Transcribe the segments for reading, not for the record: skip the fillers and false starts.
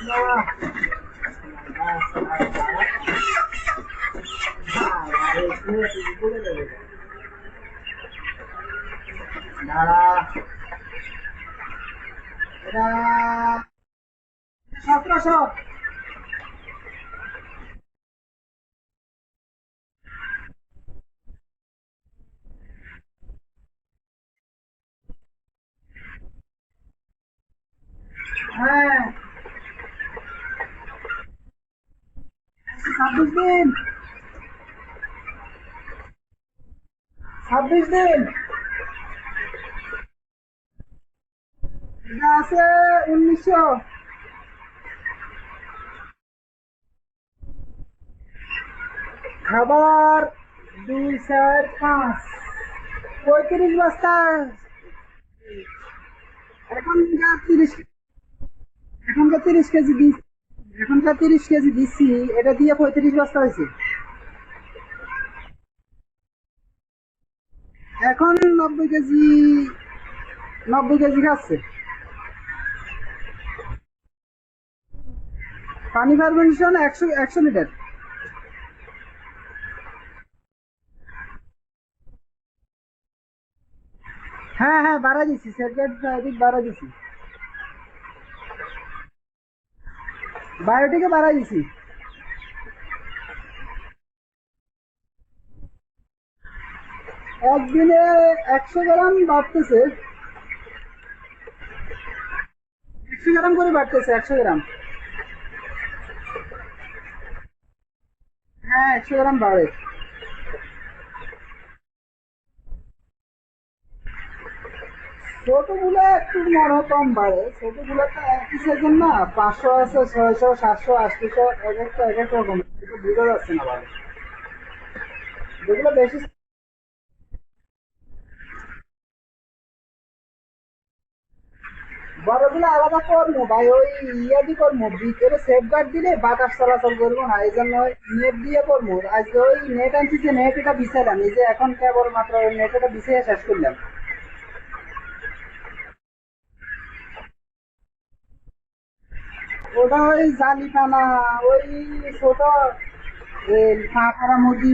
দাঁড়া, এটা 1700। হ্যাঁ, 26 দিন, 26 দিন। এটা আছে 1900। খাবার 2 4 5, 35 বস্তা। এখনকার 30, এখনকার 30 কেজি দিচ্ছি, এখনকার 30 কেজি দিচ্ছি, এটা দিয়ে 35 বস্তা হয়েছে। এখন 90 কেজি, 90 কেজি খাচ্ছে। পানি পারবেনশন 100 100 লিটার। হ্যাঁ হ্যাঁ, বাড়া দিছি, সেটগেট বাড়া দিছি, বায়োটিকে বাড়া দিছি। একদিনে 100 গ্রাম বাড়তেছে, 100 গ্রাম করে বাড়তেছে, 100 গ্রাম। হ্যাঁ, 100 গ্রাম বাড়ে। ছোটগুলো একটু মনে হয় কম বাড়ে, ছোটগুলো তো একই সেজন না, 500 আছে, 600, 700, 800, এক একটা এক এক রকম, এটা বোঝা যাচ্ছে না ভালো। যেগুলো বেশি, বড়গুলো আলাদা করবো ভাই, ওই ইয়ে দিয়ে করবো, ভিতরে সেফ গার্ড দিলে বাতাস চলাচল করবো না, এই জন্য নেট দিয়ে করবো। আজকে ওই নেট আনছি, যে নেট এটা বিছাইলাম, এই যে এখন কেবল মাত্র ওই নেট এটা বিছিয়ে শেষ করলাম। ওটা ওই জালি পানা, ওই ছোট পাড়া মুরগি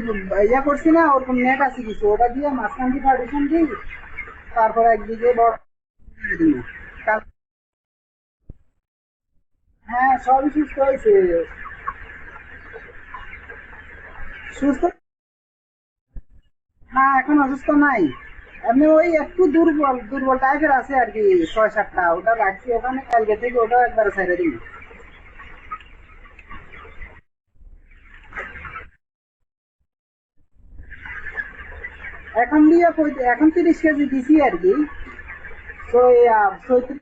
ইয়া করছি না, ওরকম নেট আছে কিছু, ওটা দিয়ে মাঝখান দিয়ে পার্টিশন দিই, তারপর একদিকে বড় করে দিই। হ্যাঁ, সবই সুস্থ হয়েছে, সুস্থ। না, এখন অসুস্থ নাই, এমনি ওই একটু দুর্বল দুর্বল টাইপের আছে আর কি, 6 7টা, ওটা রাখছি ওখানে, কালকে থেকে ওটাও একবার ছেড়ে দিই। এখন দিয়ে এখন 30 কেজি দিছি আর কি, তো 36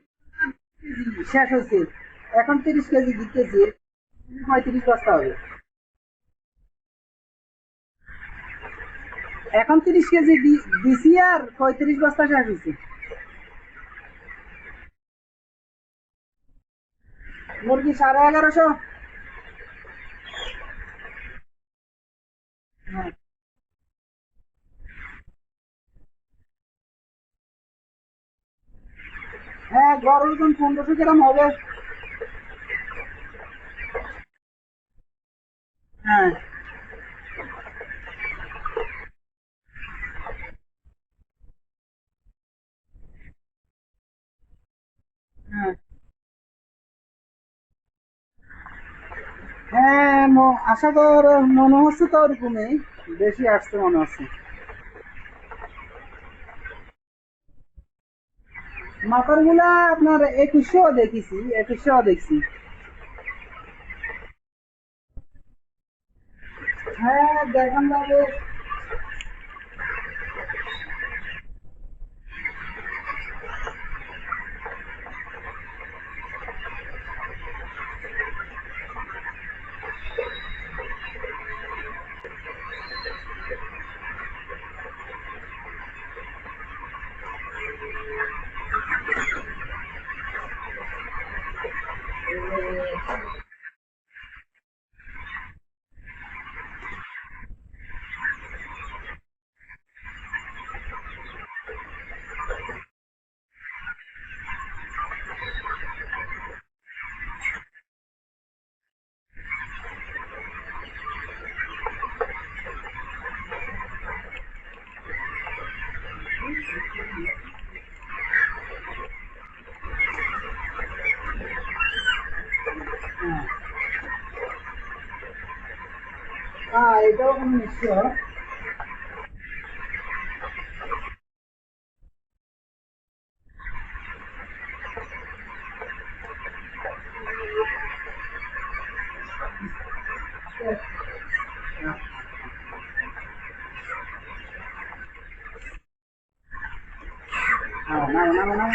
কেজি শেষ হয়েছে, এখন 30 কেজি দিতেছি, 35 বস্তা হবে। এখন 30 কেজি দিছি আর 35 বস্তা শেষ হয়েছে। মুরগি 1150। হ্যাঁ হ্যাঁ, গড় ওজন 1500 গ্রাম হবে। হ্যাঁ হ্যাঁ হ্যাঁ, আশা কর, মনে হচ্ছে তো ওরকমই, বেশি আসছে মনে হচ্ছে। মাথার গুলা আপনার 2100 দেখেছি, 2100 দেখছি। হ্যাঁ, দেখান যাবে। হ্যাঁ হ্যাঁ এটাও কোনো নিশ্চয়। হ্যাঁ না না না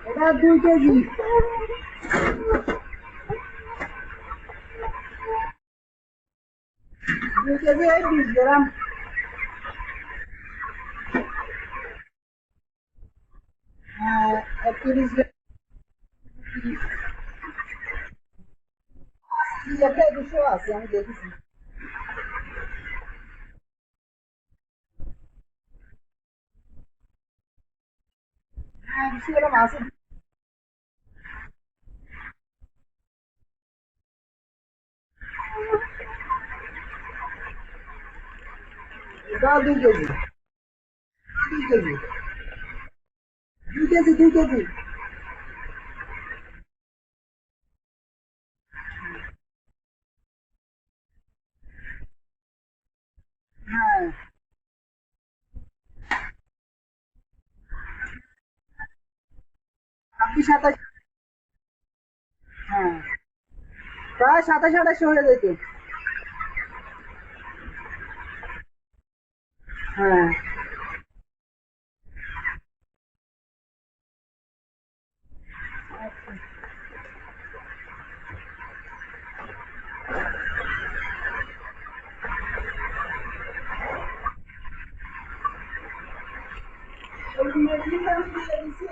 এটা 2 কেজি। 2 কেজি এই 20 গ্রাম। হ্যাঁ 31 গ্রাম। একটা 200 আছে আমি দেখেছি। হ্যাঁ 200 গ্রাম আছে। এটা 2 কেজি। 2 কেজি। 2 KG 2 KG. হ্যাঁ 26 27। হ্যাঁ প্রায় 27 28 হয়ে যেত। হ্যাঁ ওই মেডিসিনটা আমি দিয়ে দিচ্ছি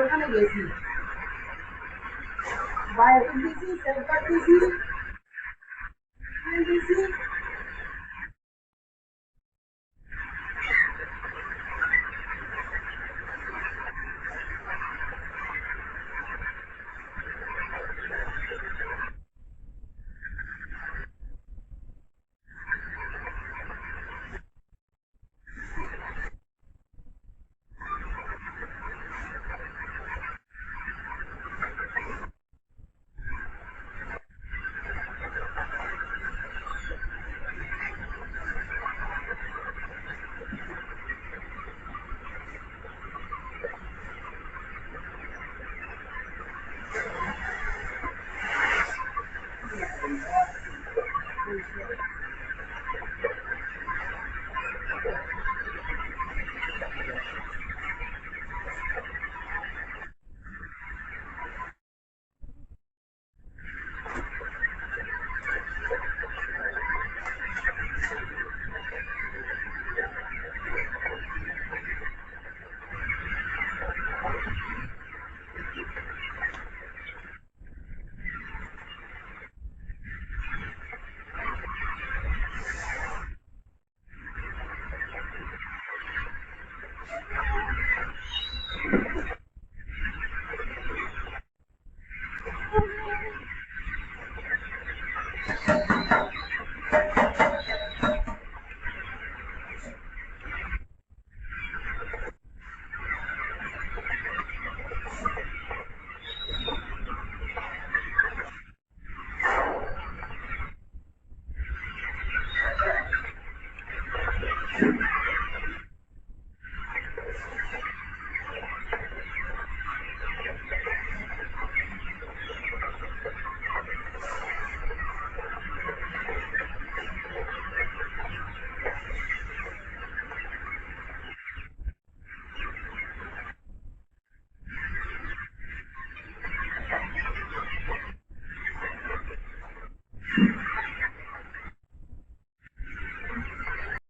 ওখানে গেছি বায়োটিক দিছি সেলফার দিছি দিছি